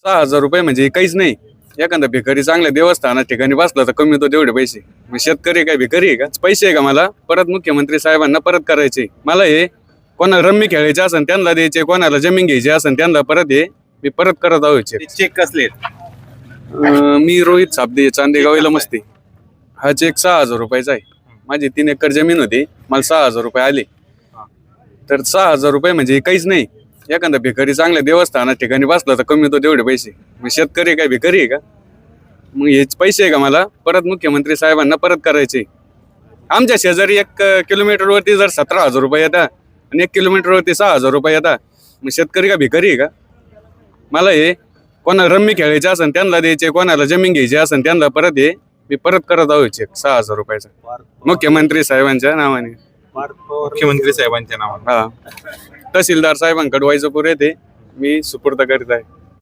6,000 रुपये म्हणजे काहीच नाही. एखादा भिकारी चांगल्या देवस्थानात ठिकाणी बसला तर कमी होतो तेवढे पैसे. मग शेतकरी काय भिकारी आहे का? पैसे आहे का मला परत मुख्यमंत्री साहेबांना परत करायचे. मला हे कोणाला रम्मी खेळायचे असेल त्यांना द्यायचे, कोणाला जमीन घ्यायची असेल त्यांना परत हे मी परत करत आहोत check. चेक कसले आहेत? मी रोहित साबदे चांदेगावीला मस्ती. हा चेक 6,000 रुपयाचा आहे. माझी 3 एकर जमीन होती, मला 6,000 रुपये आले. तर 6,000 रुपये म्हणजे काहीच नाही. एखादा भिकारी चांगल्या देवस्थानात ठिकाणी बसला तर कमी होतो तेवढे पैसे. मग शेतकरी काय भिकारी आहे का? मग हेच पैसे आहे का मला परत मुख्यमंत्री साहेबांना परत करायचे. आमच्या शेजारी 1 किलोमीटरवरती जर 17,000 रुपये येतात आणि 1 किलोमीटरवरती 6,000 रुपये येतात, मग शेतकरी का भिकारी आहे का? मला हे कोणाला रम्मी खेळायचे असेल त्यांना द्यायचे, कोणाला जमीन घ्यायची असेल त्यांना परत हे मी परत करत आहोत चेक 6,000 रुपयाचा मुख्यमंत्री साहेबांच्या नावाने. मुख्यमंत्री साहेबांच्या नावाने. हा, तहसीलदार साहेबांकडे वायजपूर येथे मी सुपूर्द करीत आहे.